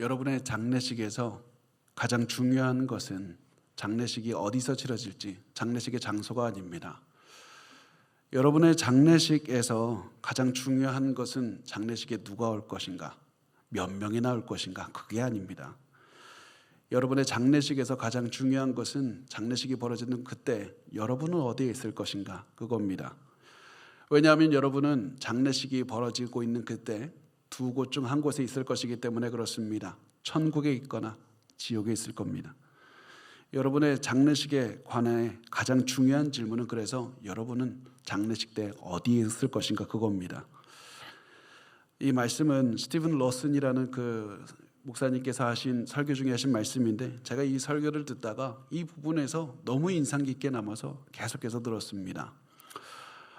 여러분의 장례식에서 가장 중요한 것은 장례식이 어디서 치러질지, 장례식의 장소가 아닙니다. 여러분의 장례식에서 가장 중요한 것은 장례식에 누가 올 것인가, 몇 명이나 올 것인가, 그게 아닙니다. 여러분의 장례식에서 가장 중요한 것은 장례식이 벌어지는 그때 여러분은 어디에 있을 것인가, 그겁니다. 왜냐하면 여러분은 장례식이 벌어지고 있는 그때 두 곳 중 한 곳에 있을 것이기 때문에 그렇습니다. 천국에 있거나 지옥에 있을 겁니다. 여러분의 장례식에 관해 가장 중요한 질문은 그래서 여러분은 장례식 때 어디에 있을 것인가, 그겁니다. 이 말씀은 스티븐 러슨이라는 그 목사님께서 하신 설교 중에 하신 말씀인데, 제가 이 설교를 듣다가 이 부분에서 너무 인상 깊게 남아서 계속해서 들었습니다.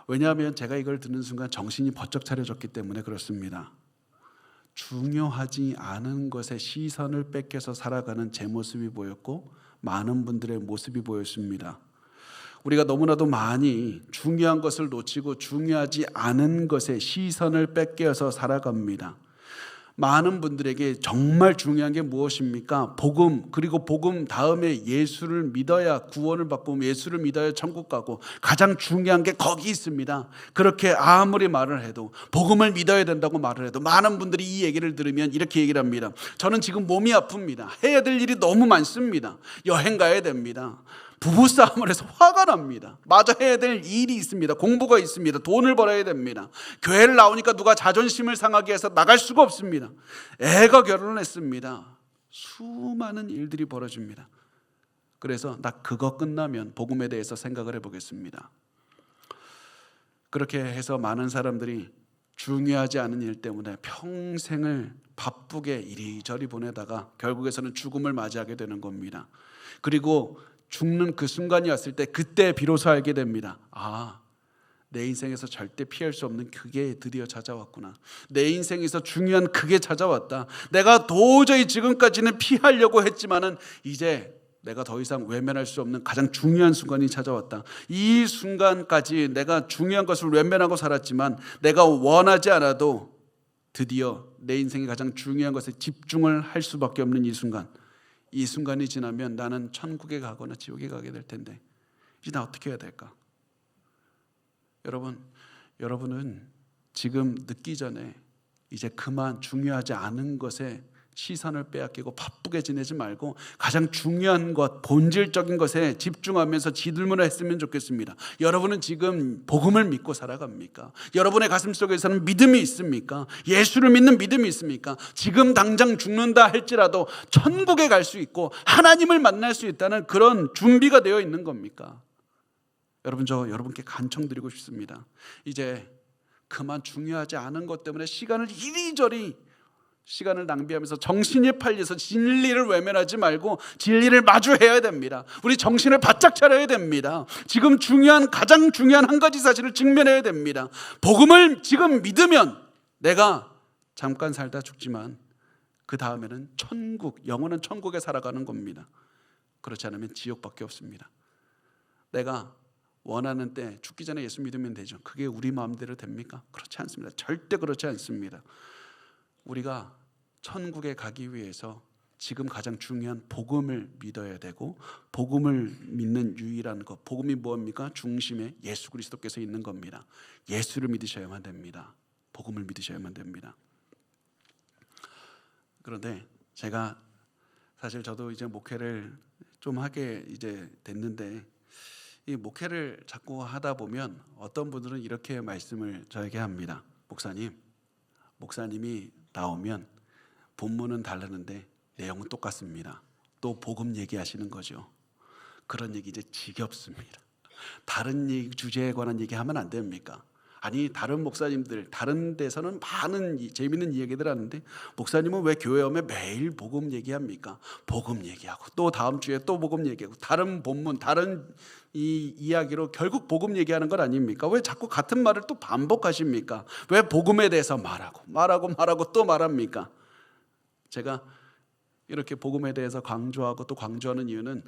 왜냐하면 제가 이걸 듣는 순간 정신이 번쩍 차려졌기 때문에 그렇습니다. 중요하지 않은 것에 시선을 뺏겨서 살아가는 제 모습이 보였고 많은 분들의 모습이 보였습니다. 우리가 너무나도 많이 중요한 것을 놓치고 중요하지 않은 것에 시선을 뺏겨서 살아갑니다. 많은 분들에게 정말 중요한 게 무엇입니까? 복음, 그리고 복음 다음에 예수를 믿어야 구원을 받고 예수를 믿어야 천국 가고 가장 중요한 게 거기 있습니다. 그렇게 아무리 말을 해도, 복음을 믿어야 된다고 말을 해도 많은 분들이 이 얘기를 들으면 이렇게 얘기를 합니다. 저는 지금 몸이 아픕니다. 해야 될 일이 너무 많습니다. 여행 가야 됩니다. 부부싸움을 해서 화가 납니다. 마저 해야 될 일이 있습니다. 공부가 있습니다. 돈을 벌어야 됩니다. 교회를 나오니까 누가 자존심을 상하게 해서 나갈 수가 없습니다. 애가 결혼을 했습니다. 수많은 일들이 벌어집니다. 그래서 나 그거 끝나면 복음에 대해서 생각을 해보겠습니다. 그렇게 해서 많은 사람들이 중요하지 않은 일 때문에 평생을 바쁘게 이리저리 보내다가 결국에서는 죽음을 맞이하게 되는 겁니다. 그리고 죽는 그 순간이 왔을 때 그때 비로소 알게 됩니다. 아, 내 인생에서 절대 피할 수 없는 그게 드디어 찾아왔구나. 내 인생에서 중요한 그게 찾아왔다. 내가 도저히 지금까지는 피하려고 했지만은 이제 내가 더 이상 외면할 수 없는 가장 중요한 순간이 찾아왔다. 이 순간까지 내가 중요한 것을 외면하고 살았지만 내가 원하지 않아도 드디어 내 인생의 가장 중요한 것에 집중을 할 수밖에 없는 이 순간. 이 순간이 지나면 나는 천국에 가거나 지옥에 가게 될 텐데 이제 나 어떻게 해야 될까? 여러분은 지금 늦기 전에 이제 그만 중요하지 않은 것에 시선을 빼앗기고 바쁘게 지내지 말고 가장 중요한 것, 본질적인 것에 집중하면서 지들문을 했으면 좋겠습니다. 여러분은 지금 복음을 믿고 살아갑니까? 여러분의 가슴 속에서는 믿음이 있습니까? 예수를 믿는 믿음이 있습니까? 지금 당장 죽는다 할지라도 천국에 갈 수 있고 하나님을 만날 수 있다는 그런 준비가 되어 있는 겁니까? 여러분, 저 여러분께 간청드리고 싶습니다. 이제 그만 중요하지 않은 것 때문에 시간을 낭비하면서 정신이 팔려서 진리를 외면하지 말고 진리를 마주해야 됩니다. 우리 정신을 바짝 차려야 됩니다. 지금 가장 중요한 한 가지 사실을 직면해야 됩니다. 복음을 지금 믿으면 내가 잠깐 살다 죽지만 그 다음에는 영원한 천국에 살아가는 겁니다. 그렇지 않으면 지옥밖에 없습니다. 내가 원하는 때 죽기 전에 예수 믿으면 되죠. 그게 우리 마음대로 됩니까? 그렇지 않습니다. 절대 그렇지 않습니다. 우리가 천국에 가기 위해서 지금 가장 중요한 복음을 믿어야 되고, 복음을 믿는 유일한 것, 복음이 무엇입니까? 중심에 예수 그리스도께서 있는 겁니다. 예수를 믿으셔야만 됩니다. 복음을 믿으셔야만 됩니다. 그런데 제가 사실 저도 이제 목회를 좀 하게 이제 됐는데, 이 목회를 자꾸 하다 보면 어떤 분들은 이렇게 말씀을 저에게 합니다. 목사님이 나오면 본문은 다르는데 내용은 똑같습니다. 또 복음 얘기하시는 거죠. 그런 얘기 이제 지겹습니다. 다른 주제에 관한 얘기하면 안 됩니까? 아니, 다른 목사님들 다른 데서는 많은 재미있는 이야기들 하는데 목사님은 왜 교회 오면 매일 복음 얘기합니까? 복음 얘기하고 또 다음 주에 또 복음 얘기하고 다른 본문 다른 이 이야기로 결국 복음 얘기하는 것 아닙니까? 왜 자꾸 같은 말을 또 반복하십니까? 왜 복음에 대해서 말하고 또 말합니까? 제가 이렇게 복음에 대해서 강조하고 또 강조하는 이유는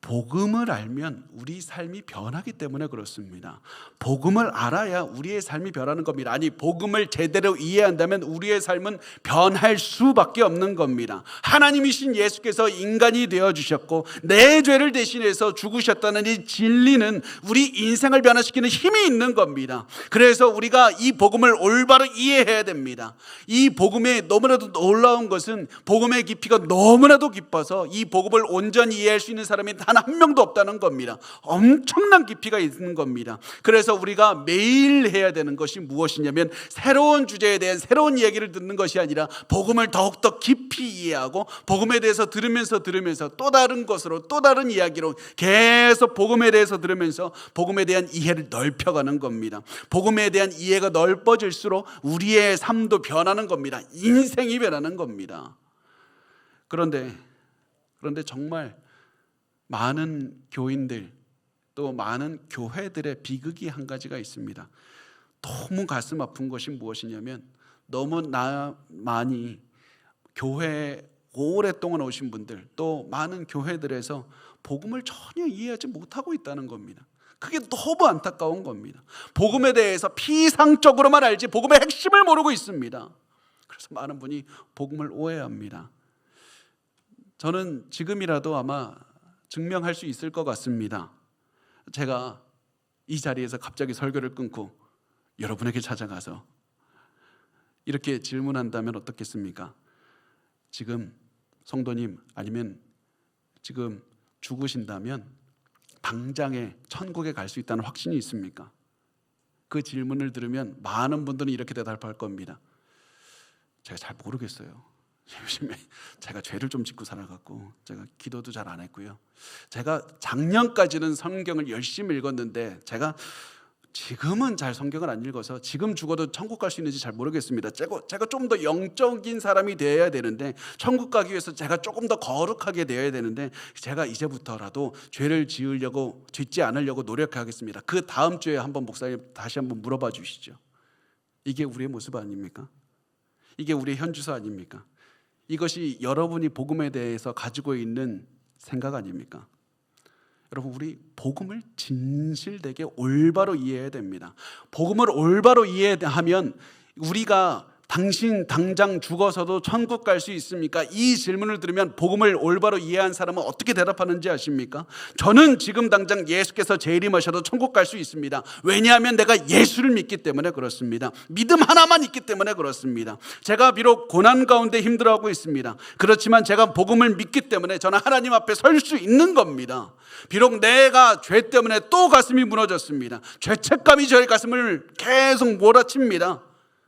복음을 알면 우리 삶이 변하기 때문에 그렇습니다. 복음을 알아야 우리의 삶이 변하는 겁니다. 아니, 복음을 제대로 이해한다면 우리의 삶은 변할 수밖에 없는 겁니다. 하나님이신 예수께서 인간이 되어주셨고 내 죄를 대신해서 죽으셨다는 이 진리는 우리 인생을 변화시키는 힘이 있는 겁니다. 그래서 우리가 이 복음을 올바로 이해해야 됩니다. 이 복음에 너무나도 놀라운 것은 복음의 깊이가 너무나도 깊어서 이 복음을 온전히 이해할 수 있는 사람이 단 한 명도 없다는 겁니다. 엄청난 깊이가 있는 겁니다. 그래서 우리가 매일 해야 되는 것이 무엇이냐면 새로운 주제에 대한 새로운 이야기를 듣는 것이 아니라 복음을 더욱더 깊이 이해하고 복음에 대해서 들으면서 또 다른 것으로 또 다른 이야기로 계속 복음에 대해서 들으면서 복음에 대한 이해를 넓혀가는 겁니다. 복음에 대한 이해가 넓어질수록 우리의 삶도 변하는 겁니다. 인생이 변하는 겁니다. 그런데 정말 많은 교인들 또 많은 교회들의 비극이 한 가지가 있습니다. 너무 가슴 아픈 것이 무엇이냐면 너무 많이 교회에 오랫동안 오신 분들 또 많은 교회들에서 복음을 전혀 이해하지 못하고 있다는 겁니다. 그게 너무 안타까운 겁니다. 복음에 대해서 피상적으로만 알지 복음의 핵심을 모르고 있습니다. 그래서 많은 분이 복음을 오해합니다. 저는 지금이라도 아마 증명할 수 있을 것 같습니다. 제가 이 자리에서 갑자기 설교를 끊고 여러분에게 찾아가서 이렇게 질문한다면 어떻겠습니까? 지금 성도님 아니면 지금 죽으신다면 당장에 천국에 갈 수 있다는 확신이 있습니까? 그 질문을 들으면 많은 분들은 이렇게 대답할 겁니다. 제가 잘 모르겠어요. 요즘에 제가 죄를 좀 짓고 살아갖고 제가 기도도 잘 안 했고요. 제가 작년까지는 성경을 열심히 읽었는데 제가 지금은 잘 성경을 안 읽어서 지금 죽어도 천국 갈 수 있는지 잘 모르겠습니다. 제가 좀 더 영적인 사람이 되어야 되는데 천국 가기 위해서 제가 조금 더 거룩하게 되어야 되는데 제가 이제부터라도 죄를 짓지 않으려고 노력하겠습니다. 그 다음 주에 한번 목사님 다시 한번 물어봐 주시죠. 이게 우리의 모습 아닙니까? 이게 우리의 현주소 아닙니까? 이것이 여러분이 복음에 대해서 가지고 있는 생각 아닙니까? 여러분, 우리 복음을 진실되게 올바로 이해해야 됩니다. 복음을 올바로 이해하면 우리가 당신 당장 죽어서도 천국 갈 수 있습니까? 이 질문을 들으면 복음을 올바로 이해한 사람은 어떻게 대답하는지 아십니까? 저는 지금 당장 예수께서 재림하셔도 천국 갈 수 있습니다. 왜냐하면 내가 예수를 믿기 때문에 그렇습니다. 믿음 하나만 있기 때문에 그렇습니다. 제가 비록 고난 가운데 힘들어하고 있습니다. 그렇지만 제가 복음을 믿기 때문에 저는 하나님 앞에 설 수 있는 겁니다. 비록 내가 죄 때문에 또 가슴이 무너졌습니다. 죄책감이 저의 가슴을 계속 몰아칩니다.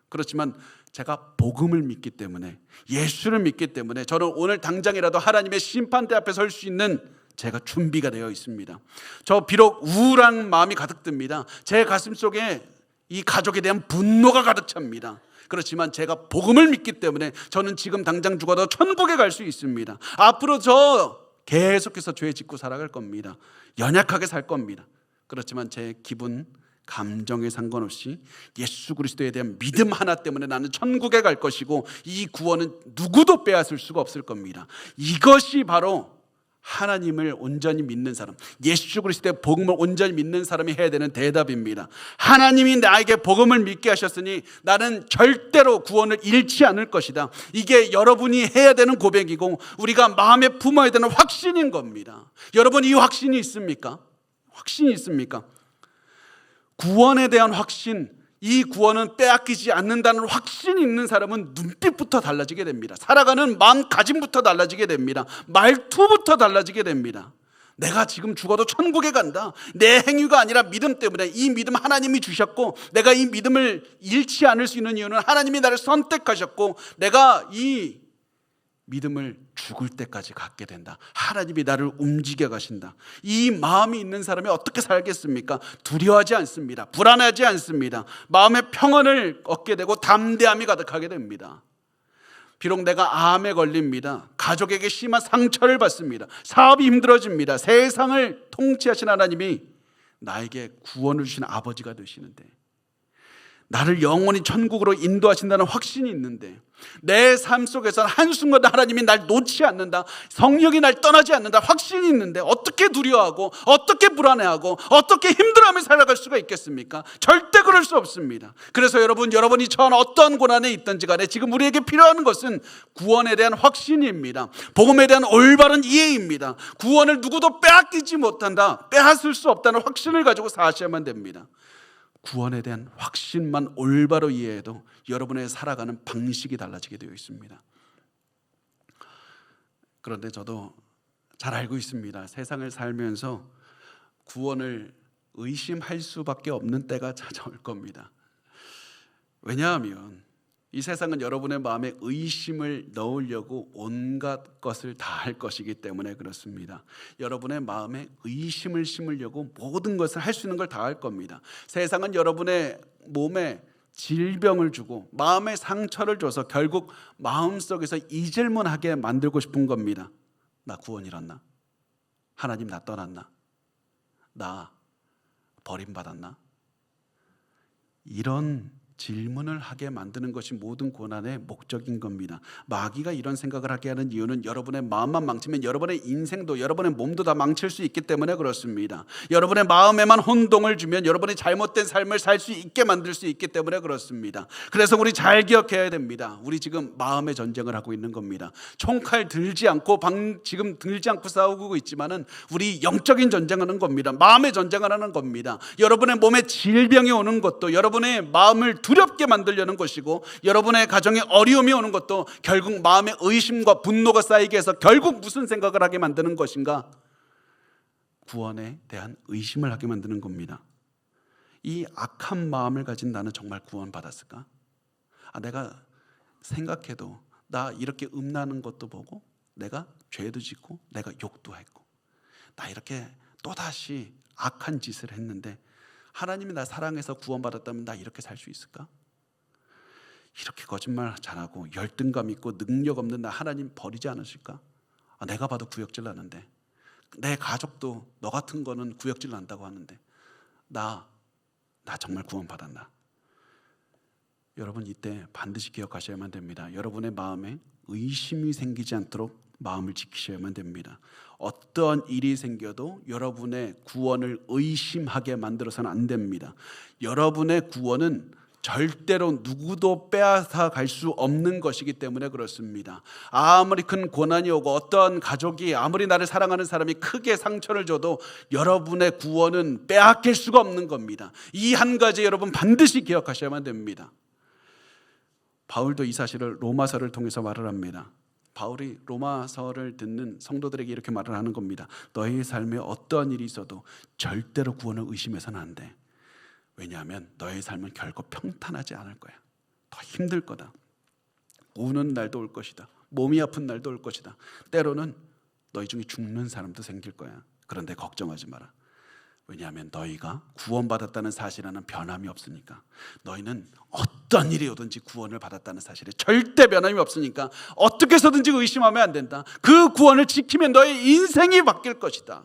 그렇지만 제가 복음을 믿기 때문에 예수를 믿기 때문에 저는 오늘 당장이라도 하나님의 심판대 앞에 설 수 있는 제가 준비가 되어 있습니다. 저 비록 우울한 마음이 가득 듭니다. 제 가슴 속에 이 가족에 대한 분노가 가득 찹니다. 그렇지만 제가 복음을 믿기 때문에 저는 지금 당장 죽어도 천국에 갈 수 있습니다. 앞으로 저 계속해서 죄 짓고 살아갈 겁니다. 연약하게 살 겁니다. 그렇지만 제 기분 감정에 상관없이 예수 그리스도에 대한 믿음 하나 때문에 나는 천국에 갈 것이고 이 구원은 누구도 빼앗을 수가 없을 겁니다. 이것이 바로 하나님을 온전히 믿는 사람, 예수 그리스도의 복음을 온전히 믿는 사람이 해야 되는 대답입니다. 하나님이 나에게 복음을 믿게 하셨으니 나는 절대로 구원을 잃지 않을 것이다. 이게 여러분이 해야 되는 고백이고 우리가 마음에 품어야 되는 확신인 겁니다. 여러분, 이 확신이 있습니까? 확신이 있습니까? 구원에 대한 확신, 이 구원은 빼앗기지 않는다는 확신이 있는 사람은 눈빛부터 달라지게 됩니다. 살아가는 마음가짐부터 달라지게 됩니다. 말투부터 달라지게 됩니다. 내가 지금 죽어도 천국에 간다. 내 행위가 아니라 믿음 때문에, 이 믿음 하나님이 주셨고 내가 이 믿음을 잃지 않을 수 있는 이유는 하나님이 나를 선택하셨고 내가 이 믿음을 죽을 때까지 갖게 된다. 하나님이 나를 움직여 가신다. 이 마음이 있는 사람이 어떻게 살겠습니까? 두려워하지 않습니다. 불안하지 않습니다. 마음의 평안을 얻게 되고 담대함이 가득하게 됩니다. 비록 내가 암에 걸립니다. 가족에게 심한 상처를 받습니다. 사업이 힘들어집니다. 세상을 통치하신 하나님이 나에게 구원을 주신 아버지가 되시는데 나를 영원히 천국으로 인도하신다는 확신이 있는데, 내 삶 속에서 한순간 하나님이 날 놓지 않는다, 성령이 날 떠나지 않는다 확신이 있는데 어떻게 두려워하고 어떻게 불안해하고 어떻게 힘들어하며 살아갈 수가 있겠습니까? 절대 그럴 수 없습니다. 그래서 여러분이 처한 어떠한 고난에 있든지 간에 지금 우리에게 필요한 것은 구원에 대한 확신입니다. 복음에 대한 올바른 이해입니다. 구원을 누구도 빼앗기지 못한다, 빼앗을 수 없다는 확신을 가지고 사셔야만 됩니다. 구원에 대한 확신만 올바로 이해해도 여러분의 살아가는 방식이 달라지게 되어 있습니다. 그런데 저도 잘 알고 있습니다. 세상을 살면서 구원을 의심할 수밖에 없는 때가 찾아올 겁니다. 왜냐하면 이 세상은 여러분의 마음에 의심을 넣으려고 온갖 것을 다 할 것이기 때문에 그렇습니다. 여러분의 마음에 의심을 심으려고 모든 것을 할 수 있는 걸 다 할 겁니다. 세상은 여러분의 몸에 질병을 주고 마음에 상처를 줘서 결국 마음속에서 이 질문하게 만들고 싶은 겁니다. 나 구원 잃었나? 하나님 나 떠났나? 나 버림받았나? 이런 질문을 하게 만드는 것이 모든 고난의 목적인 겁니다. 마귀가 이런 생각을 하게 하는 이유는 여러분의 마음만 망치면 여러분의 인생도 여러분의 몸도 다 망칠 수 있기 때문에 그렇습니다. 여러분의 마음에만 혼동을 주면 여러분이 잘못된 삶을 살 수 있게 만들 수 있기 때문에 그렇습니다. 그래서 우리 잘 기억해야 됩니다. 우리 지금 마음의 전쟁을 하고 있는 겁니다. 총칼 들지 않고 지금 들지 않고 싸우고 있지만은 우리 영적인 전쟁하는 겁니다. 마음의 전쟁을 하는 겁니다. 여러분의 몸에 질병이 오는 것도 여러분의 마음을 두렵게 만들려는 것이고, 여러분의 가정에 어려움이 오는 것도 결국 마음의 의심과 분노가 쌓이게 해서 결국 무슨 생각을 하게 만드는 것인가? 구원에 대한 의심을 하게 만드는 겁니다. 이 악한 마음을 가진 나는 정말 구원받았을까? 내가 생각해도 나 이렇게 음란한 것도 보고 내가 죄도 짓고 내가 욕도 했고 나 이렇게 또다시 악한 짓을 했는데 하나님이 나 사랑해서 구원받았다면 나 이렇게 살 수 있을까? 이렇게 거짓말 잘하고 열등감 있고 능력 없는 나 하나님 버리지 않으실까? 내가 봐도 구역질 나는데, 내 가족도 너 같은 거는 구역질 난다고 하는데 나 정말 구원받았나? 여러분 이때 반드시 기억하셔야만 됩니다. 여러분의 마음에 의심이 생기지 않도록 마음을 지키셔야만 됩니다. 어떠한 일이 생겨도 여러분의 구원을 의심하게 만들어서는 안 됩니다. 여러분의 구원은 절대로 누구도 빼앗아 갈 수 없는 것이기 때문에 그렇습니다. 아무리 큰 고난이 오고 어떠한 가족이 아무리 나를 사랑하는 사람이 크게 상처를 줘도 여러분의 구원은 빼앗길 수가 없는 겁니다. 이 한 가지 여러분 반드시 기억하셔야만 됩니다. 바울도 이 사실을 로마서를 통해서 말을 합니다. 바울이 로마서를 듣는 성도들에게 이렇게 말을 하는 겁니다. 너희 삶에 어떠한 일이 있어도 절대로 구원을 의심해서는 안 돼. 왜냐하면 너의 삶은 결코 평탄하지 않을 거야. 더 힘들 거다. 우는 날도 올 것이다. 몸이 아픈 날도 올 것이다. 때로는 너희 중에 죽는 사람도 생길 거야. 그런데 걱정하지 마라. 왜냐하면 너희가 구원받았다는 사실에는 변함이 없으니까. 너희는 어떤 일이 오든지 구원을 받았다는 사실에 절대 변함이 없으니까 어떻게 해서든지 의심하면 안 된다. 그 구원을 지키면 너의 인생이 바뀔 것이다.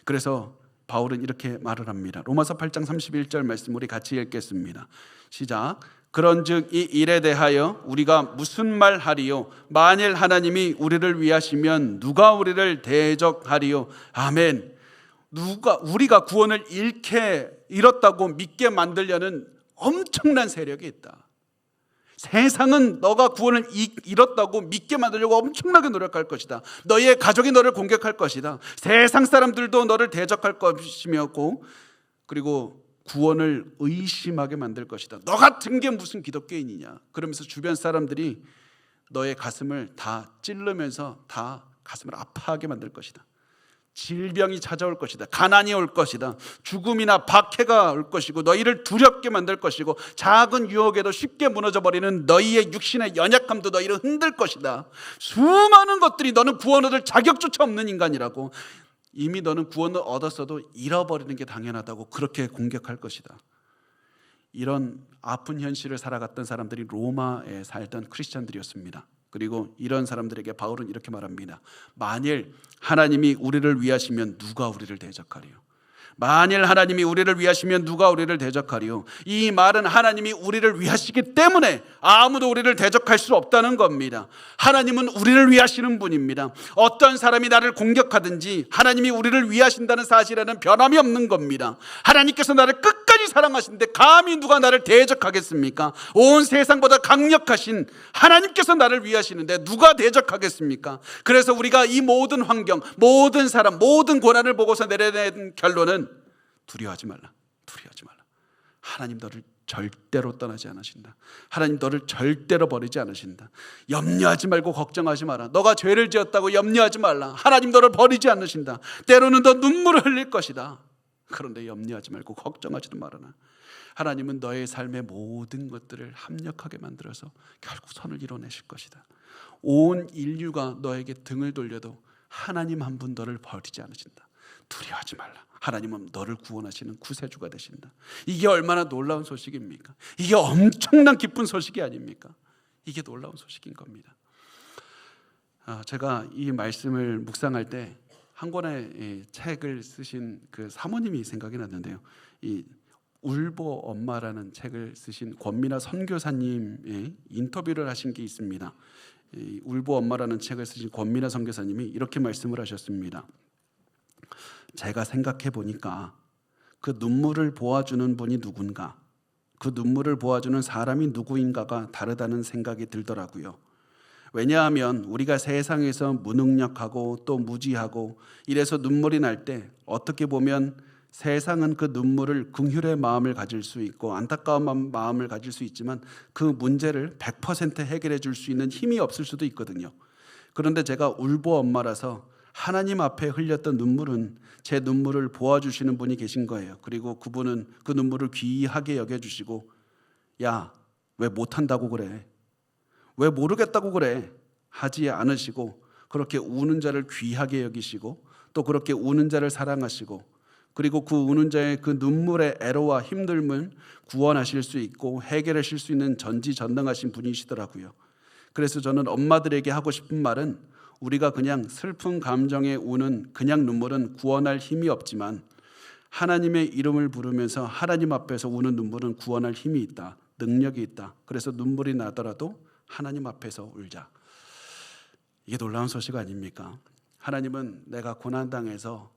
그래서 바울은 이렇게 말을 합니다. 로마서 8장 31절 말씀 우리 같이 읽겠습니다. 시작. 그런즉 이 일에 대하여 우리가 무슨 말하리요? 만일 하나님이 우리를 위하시면 누가 우리를 대적하리요? 아멘. 우리가 구원을 잃었다고 믿게 만들려는 엄청난 세력이 있다. 세상은 너가 구원을 잃었다고 믿게 만들려고 엄청나게 노력할 것이다. 너의 가족이 너를 공격할 것이다. 세상 사람들도 너를 대적할 것이며고, 그리고 구원을 의심하게 만들 것이다. 너 같은 게 무슨 기독교인이냐? 그러면서 주변 사람들이 너의 가슴을 다 찔르면서 다 가슴을 아파하게 만들 것이다. 질병이 찾아올 것이다. 가난이 올 것이다. 죽음이나 박해가 올 것이고 너희를 두렵게 만들 것이고 작은 유혹에도 쉽게 무너져버리는 너희의 육신의 연약함도 너희를 흔들 것이다. 수많은 것들이 너는 구원 얻을 자격조차 없는 인간이라고, 이미 너는 구원을 얻었어도 잃어버리는 게 당연하다고 그렇게 공격할 것이다. 이런 아픈 현실을 살아갔던 사람들이 로마에 살던 크리스찬들이었습니다. 그리고 이런 사람들에게 바울은 이렇게 말합니다. 만일 하나님이 우리를 위하시면 누가 우리를 대적하리요? 만일 하나님이 우리를 위하시면 누가 우리를 대적하리요? 이 말은 하나님이 우리를 위하시기 때문에 아무도 우리를 대적할 수 없다는 겁니다. 하나님은 우리를 위하시는 분입니다. 어떤 사람이 나를 공격하든지 하나님이 우리를 위하신다는 사실에는 변함이 없는 겁니다. 하나님께서 나를 끝까지 사랑하시는데 감히 누가 나를 대적하겠습니까? 온 세상보다 강력하신 하나님께서 나를 위하시는데 누가 대적하겠습니까? 그래서 우리가 이 모든 환경, 모든 사람, 모든 고난을 보고서 내려낸 결론은 두려워하지 말라. 두려워하지 말라. 하나님 너를 절대로 떠나지 않으신다. 하나님 너를 절대로 버리지 않으신다. 염려하지 말고 걱정하지 마라. 너가 죄를 지었다고 염려하지 말라. 하나님 너를 버리지 않으신다. 때로는 너 눈물을 흘릴 것이다. 그런데 염려하지 말고 걱정하지도 말아라. 하나님은 너의 삶의 모든 것들을 합력하게 만들어서 결국 선을 이뤄내실 것이다. 온 인류가 너에게 등을 돌려도 하나님 한 분 너를 버리지 않으신다. 두려워하지 말라. 하나님은 너를 구원하시는 구세주가 되신다. 이게 얼마나 놀라운 소식입니까? 이게 엄청난 기쁜 소식이 아닙니까? 이게 놀라운 소식인 겁니다. 제가 이 말씀을 묵상할 때 한 권의 책을 쓰신 그 사모님이 생각이 났는데요. 이 울보 엄마라는 책을 쓰신 권미나 선교사님의 인터뷰를 하신 게 있습니다. 이 울보 엄마라는 책을 쓰신 권미나 선교사님이 이렇게 말씀을 하셨습니다. 제가 생각해 보니까 그 눈물을 보아주는 분이 누군가, 그 눈물을 보아주는 사람이 누구인가가 다르다는 생각이 들더라고요. 왜냐하면 우리가 세상에서 무능력하고 또 무지하고 이래서 눈물이 날 때 어떻게 보면 세상은 그 눈물을 긍휼의 마음을 가질 수 있고 안타까운 마음을 가질 수 있지만 그 문제를 100% 해결해 줄 수 있는 힘이 없을 수도 있거든요. 그런데 제가 울보 엄마라서 하나님 앞에 흘렸던 눈물은 제 눈물을 보아주시는 분이 계신 거예요. 그리고 그분은 그 눈물을 귀하게 여겨주시고, 야, 왜 못한다고 그래? 왜 모르겠다고 그래? 하지 않으시고 그렇게 우는 자를 귀하게 여기시고 또 그렇게 우는 자를 사랑하시고 그리고 그 우는 자의 그 눈물의 애로와 힘듦을 구원하실 수 있고 해결하실 수 있는 전지전능하신 분이시더라고요. 그래서 저는 엄마들에게 하고 싶은 말은 우리가 그냥 슬픈 감정에 우는 그냥 눈물은 구원할 힘이 없지만 하나님의 이름을 부르면서 하나님 앞에서 우는 눈물은 구원할 힘이 있다. 능력이 있다. 그래서 눈물이 나더라도 하나님 앞에서 울자. 이게 놀라운 소식 아닙니까? 하나님은 내가 고난당해서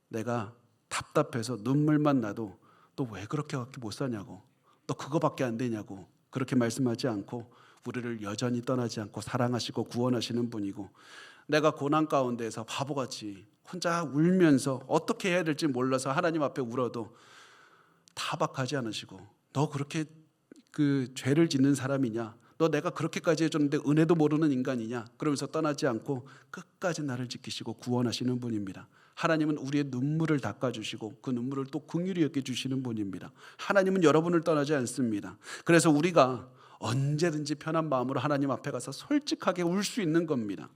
내가 답답해서 눈물만 나도 너 왜 그렇게밖에 못 사냐고, 너 그거밖에 안 되냐고 그렇게 말씀하지 않고 우리를 여전히 떠나지 않고 사랑하시고 구원하시는 분이고, 내가 고난 가운데에서 바보같이 혼자 울면서 어떻게 해야 될지 몰라서 하나님 앞에 울어도 타박하지 않으시고 너 그렇게 그 죄를 짓는 사람이냐, 너 내가 그렇게까지 해줬는데 은혜도 모르는 인간이냐 그러면서 떠나지 않고 끝까지 나를 지키시고 구원하시는 분입니다. 하나님은 우리의 눈물을 닦아주시고 그 눈물을 또 긍휼히 여겨주시는 분입니다. 하나님은 여러분을 떠나지 않습니다. 그래서 우리가 언제든지 편한 마음으로 하나님 앞에 가서 솔직하게 울 수 있는 겁니다.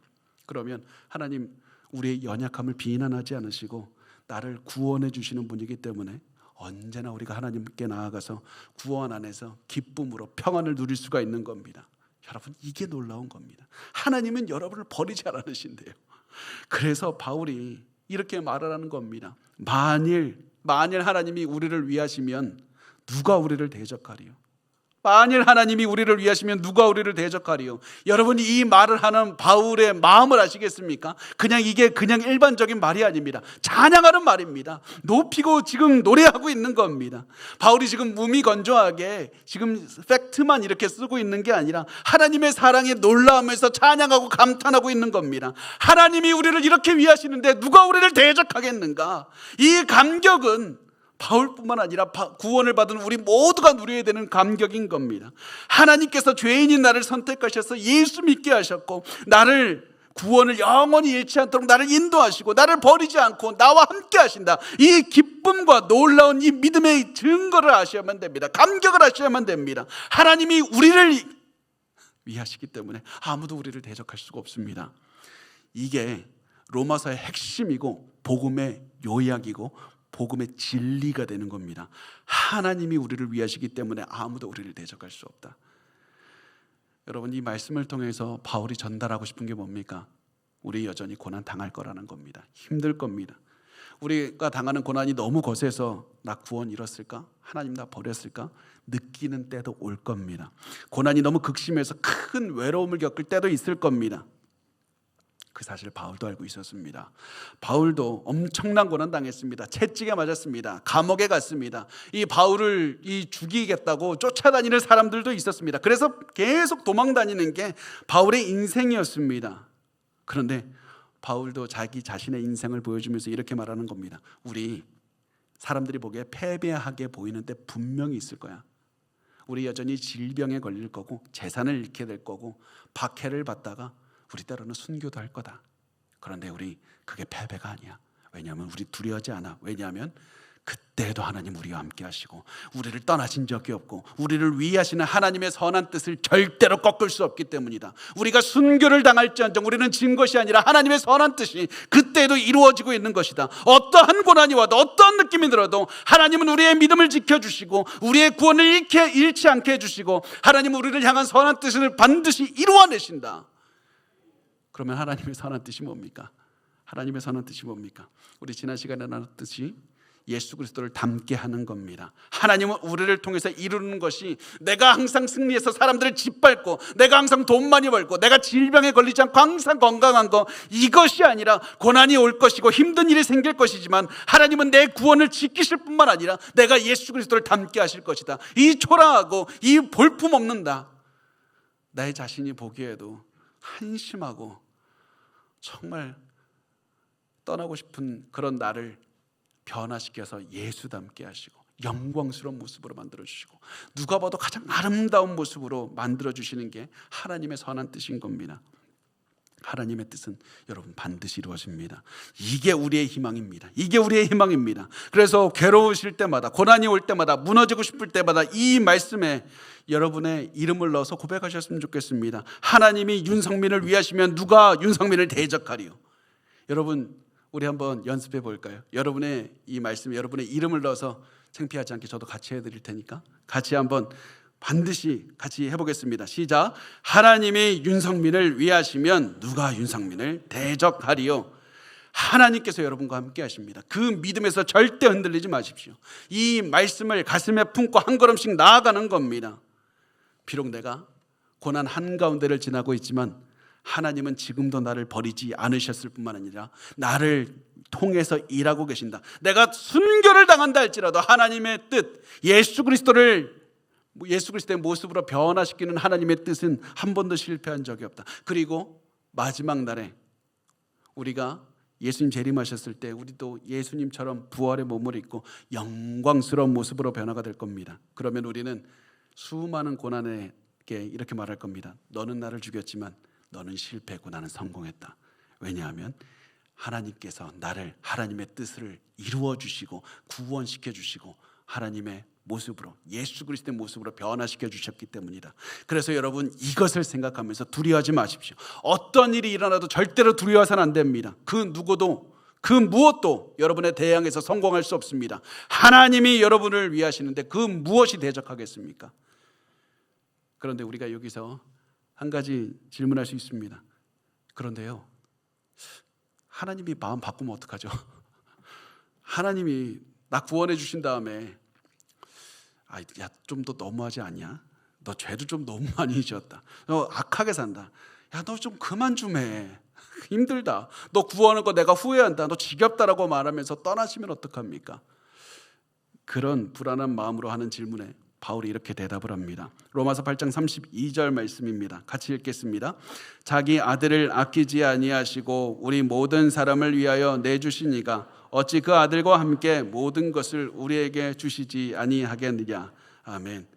그러면 하나님 우리의 연약함을 비난하지 않으시고 나를 구원해 주시는 분이기 때문에 언제나 우리가 하나님께 나아가서 구원 안에서 기쁨으로 평안을 누릴 수가 있는 겁니다. 여러분, 이게 놀라운 겁니다. 하나님은 여러분을 버리지 않으신대요. 그래서 바울이 이렇게 말을 하는 겁니다. 만일 하나님이 우리를 위하시면 누가 우리를 대적하리요? 만일 하나님이 우리를 위하시면 누가 우리를 대적하리요? 여러분이 이 말을 하는 바울의 마음을 아시겠습니까? 이게 그냥 일반적인 말이 아닙니다. 찬양하는 말입니다. 높이고 지금 노래하고 있는 겁니다. 바울이 지금 무미건조하게 지금 팩트만 이렇게 쓰고 있는 게 아니라 하나님의 사랑에 놀라움에서 찬양하고 감탄하고 있는 겁니다. 하나님이 우리를 이렇게 위하시는데 누가 우리를 대적하겠는가? 이 감격은 바울뿐만 아니라 구원을 받은 우리 모두가 누려야 되는 감격인 겁니다. 하나님께서 죄인인 나를 선택하셔서 예수 믿게 하셨고 나를 구원을 영원히 잃지 않도록 나를 인도하시고 나를 버리지 않고 나와 함께 하신다. 이 기쁨과 놀라운 이 믿음의 증거를 하셔야만 됩니다. 감격을 하셔야만 됩니다. 하나님이 우리를 위하시기 때문에 아무도 우리를 대적할 수가 없습니다. 이게 로마서의 핵심이고 복음의 요약이고 복음의 진리가 되는 겁니다. 하나님이 우리를 위하시기 때문에 아무도 우리를 대적할 수 없다. 여러분, 이 말씀을 통해서 바울이 전달하고 싶은 게 뭡니까? 우리 여전히 고난 당할 거라는 겁니다. 힘들 겁니다. 우리가 당하는 고난이 너무 거세서 나 구원 잃었을까? 하나님 나 버렸을까? 느끼는 때도 올 겁니다. 고난이 너무 극심해서 큰 외로움을 겪을 때도 있을 겁니다. 그 사실 바울도 알고 있었습니다. 바울도 엄청난 고난 당했습니다. 채찍에 맞았습니다. 감옥에 갔습니다. 이 바울을 죽이겠다고 쫓아다니는 사람들도 있었습니다. 그래서 계속 도망 다니는 게 바울의 인생이었습니다. 그런데 바울도 자기 자신의 인생을 보여주면서 이렇게 말하는 겁니다. 우리 사람들이 보기에 패배하게 보이는데 분명히 있을 거야. 우리 여전히 질병에 걸릴 거고 재산을 잃게 될 거고 박해를 받다가 우리 때로는 순교도 할 거다. 그런데 우리 그게 패배가 아니야. 왜냐하면 우리 두려워하지 않아. 왜냐하면 그때도 하나님 우리와 함께 하시고 우리를 떠나신 적이 없고 우리를 위하시는 하나님의 선한 뜻을 절대로 꺾을 수 없기 때문이다. 우리가 순교를 당할지언정 우리는 진 것이 아니라 하나님의 선한 뜻이 그때도 이루어지고 있는 것이다. 어떠한 고난이 와도 어떠한 느낌이 들어도 하나님은 우리의 믿음을 지켜주시고 우리의 구원을 잃지 않게 해주시고 하나님은 우리를 향한 선한 뜻을 반드시 이루어내신다. 그러면 하나님의 선한 뜻이 뭡니까? 하나님의 선한 뜻이 뭡니까? 우리 지난 시간에 나눴듯이 예수 그리스도를 닮게 하는 겁니다. 하나님은 우리를 통해서 이루는 것이 내가 항상 승리해서 사람들을 짓밟고 내가 항상 돈 많이 벌고 내가 질병에 걸리지 않고 항상 건강한 거, 이것이 아니라 고난이 올 것이고 힘든 일이 생길 것이지만 하나님은 내 구원을 지키실 뿐만 아니라 내가 예수 그리스도를 닮게 하실 것이다. 이 초라하고 이 볼품없는 나의 자신이 보기에도 한심하고 정말 떠나고 싶은 그런 나를 변화시켜서 예수 닮게 하시고 영광스러운 모습으로 만들어주시고 누가 봐도 가장 아름다운 모습으로 만들어주시는 게 하나님의 선한 뜻인 겁니다. 하나님의 뜻은 여러분 반드시 이루어집니다. 이게 우리의 희망입니다. 이게 우리의 희망입니다. 그래서 괴로우실 때마다, 고난이 올 때마다, 무너지고 싶을 때마다 이 말씀에 여러분의 이름을 넣어서 고백하셨으면 좋겠습니다. 하나님이 윤성민을 위하시면 누가 윤성민을 대적하리요. 여러분 우리 한번 연습해 볼까요? 여러분의 이 말씀에 여러분의 이름을 넣어서 창피하지 않게 저도 같이 해드릴 테니까 같이 한번 반드시 같이 해보겠습니다. 시작. 하나님이 윤성민을 위하시면 누가 윤성민을 대적하리요. 하나님께서 여러분과 함께 하십니다. 그 믿음에서 절대 흔들리지 마십시오. 이 말씀을 가슴에 품고 한 걸음씩 나아가는 겁니다. 비록 내가 고난 한가운데를 지나고 있지만 하나님은 지금도 나를 버리지 않으셨을 뿐만 아니라 나를 통해서 일하고 계신다. 내가 순교를 당한다 할지라도 하나님의 뜻, 예수 그리스도의 모습으로 변화시키는 하나님의 뜻은 한 번도 실패한 적이 없다. 그리고 마지막 날에 우리가 예수님 재림하셨을 때 우리도 예수님처럼 부활의 몸을 입고 영광스러운 모습으로 변화가 될 겁니다. 그러면 우리는 수많은 고난에게 이렇게 말할 겁니다. 너는 나를 죽였지만 너는 실패했고 나는 성공했다. 왜냐하면 하나님께서 나를 하나님의 뜻을 이루어 주시고 구원시켜 주시고 하나님의 모습으로, 예수 그리스도의 모습으로 변화시켜 주셨기 때문이다. 그래서 여러분 이것을 생각하면서 두려워하지 마십시오. 어떤 일이 일어나도 절대로 두려워서는 안 됩니다. 그 누구도 그 무엇도 여러분의 대항에서 성공할 수 없습니다. 하나님이 여러분을 위하시는데 그 무엇이 대적하겠습니까? 그런데 우리가 여기서 한 가지 질문할 수 있습니다. 그런데요, 하나님이 마음 바꾸면 어떡하죠? 하나님이 나 구원해 주신 다음에 야, 좀 더 너무하지 않냐? 너 죄도 좀 너무 많이 지었다. 너 악하게 산다. 야, 너 좀 그만 좀 해. 힘들다. 너 구원한 거 내가 후회한다. 너 지겹다라고 말하면서 떠나시면 어떡합니까? 그런 불안한 마음으로 하는 질문에 바울이 이렇게 대답을 합니다. 로마서 8장 32절 말씀입니다. 같이 읽겠습니다. 자기 아들을 아끼지 아니하시고 우리 모든 사람을 위하여 내주시니가 어찌 그 아들과 함께 모든 것을 우리에게 주시지 아니하겠느냐. 아멘.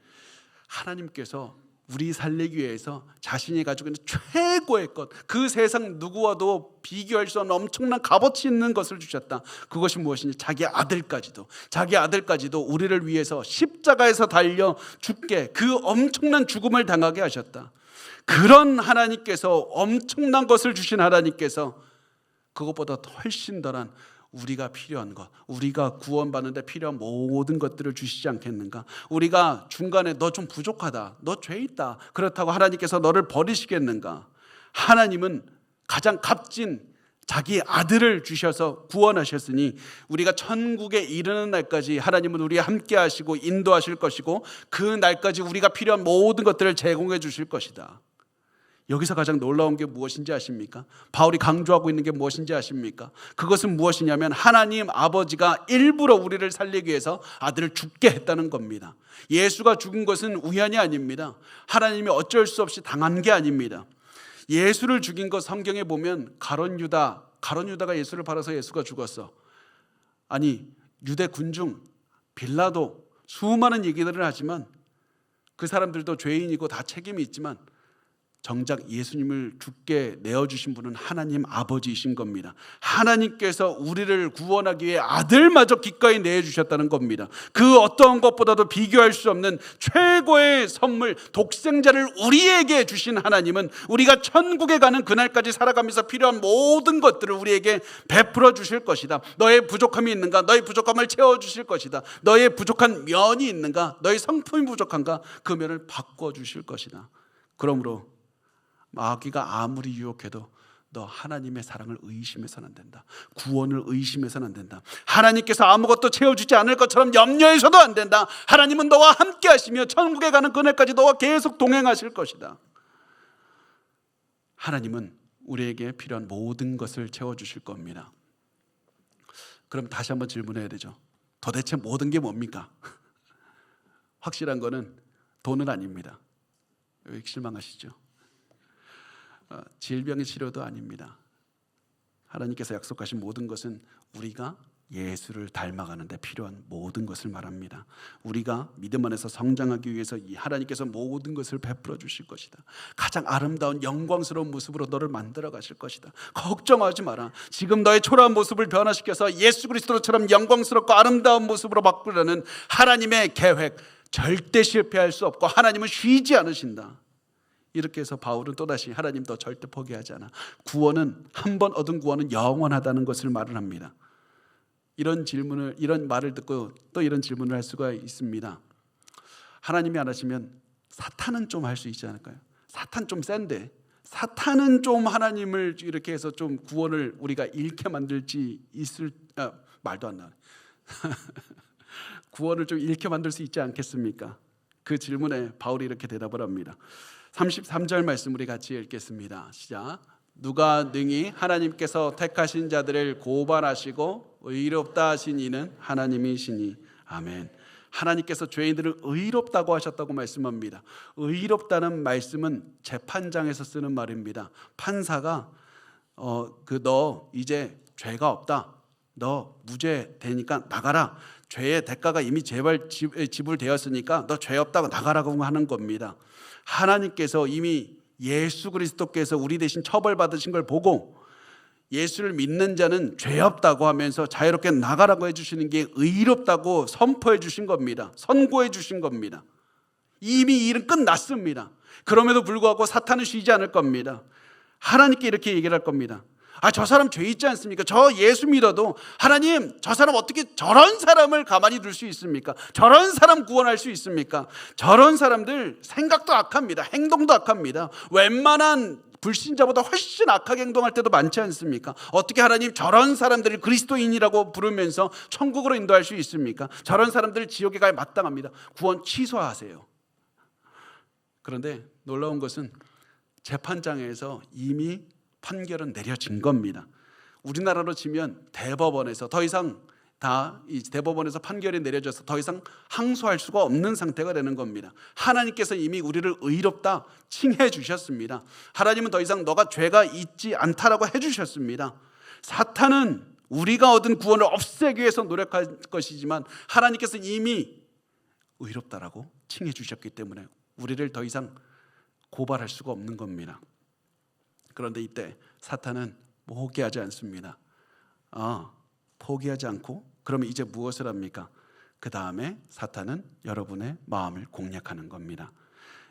하나님께서 우리 살리기 위해서 자신이 가지고 있는 최고의 것, 그 세상 누구와도 비교할 수 없는 엄청난 값어치 있는 것을 주셨다. 그것이 무엇이냐? 자기 아들까지도 우리를 위해서 십자가에서 달려 죽게, 그 엄청난 죽음을 당하게 하셨다. 그런 하나님께서, 엄청난 것을 주신 하나님께서 그것보다 훨씬 더한 우리가 필요한 것, 우리가 구원받는데 필요한 모든 것들을 주시지 않겠는가? 우리가 중간에 너 좀 부족하다, 너 죄 있다, 그렇다고 하나님께서 너를 버리시겠는가? 하나님은 가장 값진 자기 아들을 주셔서 구원하셨으니 우리가 천국에 이르는 날까지 하나님은 우리와 함께 하시고 인도하실 것이고 그 날까지 우리가 필요한 모든 것들을 제공해 주실 것이다. 여기서 가장 놀라운 게 무엇인지 아십니까? 바울이 강조하고 있는 게 무엇인지 아십니까? 그것은 무엇이냐면 하나님 아버지가 일부러 우리를 살리기 위해서 아들을 죽게 했다는 겁니다. 예수가 죽은 것은 우연이 아닙니다. 하나님이 어쩔 수 없이 당한 게 아닙니다. 예수를 죽인 것 성경에 보면 가룟 유다가 예수를 팔아서 예수가 죽었어. 아니 유대 군중 빌라도 수많은 얘기들을 하지만 그 사람들도 죄인이고 다 책임이 있지만 정작 예수님을 죽게 내어주신 분은 하나님 아버지이신 겁니다. 하나님께서 우리를 구원하기 위해 아들마저 기꺼이 내주셨다는 겁니다. 그 어떠한 것보다도 비교할 수 없는 최고의 선물, 독생자를 우리에게 주신 하나님은 우리가 천국에 가는 그날까지 살아가면서 필요한 모든 것들을 우리에게 베풀어 주실 것이다. 너의 부족함이 있는가? 너의 부족함을 채워주실 것이다. 너의 부족한 면이 있는가? 너의 성품이 부족한가? 그 면을 바꿔주실 것이다. 그러므로 마귀가 아무리 유혹해도 너 하나님의 사랑을 의심해서는 안 된다. 구원을 의심해서는 안 된다. 하나님께서 아무것도 채워주지 않을 것처럼 염려해서도 안 된다. 하나님은 너와 함께 하시며 천국에 가는 그날까지 너와 계속 동행하실 것이다. 하나님은 우리에게 필요한 모든 것을 채워주실 겁니다. 그럼 다시 한번 질문해야 되죠. 도대체 모든 게 뭡니까? 확실한 거는 돈은 아닙니다. 왜 실망하시죠? 질병의 치료도 아닙니다. 하나님께서 약속하신 모든 것은 우리가 예수를 닮아가는 데 필요한 모든 것을 말합니다. 우리가 믿음 안에서 성장하기 위해서 하나님께서 모든 것을 베풀어 주실 것이다. 가장 아름다운 영광스러운 모습으로 너를 만들어 가실 것이다. 걱정하지 마라. 지금 너의 초라한 모습을 변화시켜서 예수 그리스도처럼 영광스럽고 아름다운 모습으로 바꾸려는 하나님의 계획 절대 실패할 수 없고 하나님은 쉬지 않으신다. 이렇게 해서 바울은 또다시 하나님도 절대 포기하지 않아. 구원은 한 번 얻은 구원은 영원하다는 것을 말을 합니다. 이런 말을 듣고 또 이런 질문을 할 수가 있습니다. 하나님이 안 하시면 사탄은 좀 할 수 있지 않을까요? 사탄 좀 센데 사탄은 좀 하나님을 이렇게 해서 좀 구원을 우리가 잃게 만들지 말도 안 나네. 구원을 좀 잃게 만들 수 있지 않겠습니까? 그 질문에 바울이 이렇게 대답을 합니다. 33절 말씀 우리 같이 읽겠습니다. 시작. 누가 능히 하나님께서 택하신 자들을 고발하시고 의롭다 하신 이는 하나님이시니. 아멘. 하나님께서 죄인들을 의롭다고 하셨다고 말씀합니다. 의롭다는 말씀은 재판장에서 쓰는 말입니다. 판사가 너 이제 죄가 없다. 너 무죄 되니까 나가라. 죄의 대가가 이미 지불되었으니까 너 죄 없다고 나가라고 하는 겁니다. 하나님께서 이미 예수 그리스도께서 우리 대신 처벌받으신 걸 보고 예수를 믿는 자는 죄 없다고 하면서 자유롭게 나가라고 해주시는 게 의롭다고 선포해 주신 겁니다. 선고해 주신 겁니다. 이미 이 일은 끝났습니다. 그럼에도 불구하고 사탄은 쉬지 않을 겁니다. 하나님께 이렇게 얘기를 할 겁니다. 저 사람 죄 있지 않습니까? 저 예수 믿어도 하나님 저 사람 어떻게 저런 사람을 가만히 둘 수 있습니까? 저런 사람 구원할 수 있습니까? 저런 사람들 생각도 악합니다. 행동도 악합니다. 웬만한 불신자보다 훨씬 악하게 행동할 때도 많지 않습니까? 어떻게 하나님 저런 사람들을 그리스도인이라고 부르면서 천국으로 인도할 수 있습니까? 저런 사람들 지옥에 갈 마땅합니다. 구원 취소하세요. 그런데 놀라운 것은 재판장에서 이미 판결은 내려진 겁니다. 우리나라로 치면 대법원에서 더 이상 대법원에서 판결이 내려져서 더 이상 항소할 수가 없는 상태가 되는 겁니다. 하나님께서 이미 우리를 의롭다 칭해 주셨습니다. 하나님은 더 이상 너가 죄가 있지 않다라고 해주셨습니다. 사탄은 우리가 얻은 구원을 없애기 위해서 노력할 것이지만 하나님께서 이미 의롭다라고 칭해 주셨기 때문에 우리를 더 이상 고발할 수가 없는 겁니다. 그런데 이때 사탄은 포기하지 않습니다. 포기하지 않고 그러면 이제 무엇을 합니까? 그 다음에 사탄은 여러분의 마음을 공략하는 겁니다.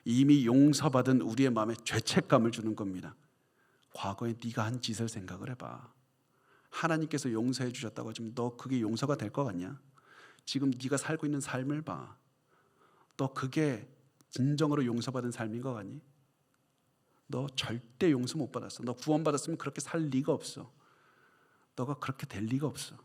이미 용서받은 우리의 마음에 죄책감을 주는 겁니다. 과거에 네가 한 짓을 생각을 해봐. 하나님께서 용서해 주셨다고 하지만 너 그게 용서가 될 것 같냐? 지금 네가 살고 있는 삶을 봐. 너 그게 진정으로 용서받은 삶인 것 같니? 너 절대 용서 못 받았어. 너 구원받았으면 그렇게 살 리가 없어. 너가 그렇게 될 리가 없어.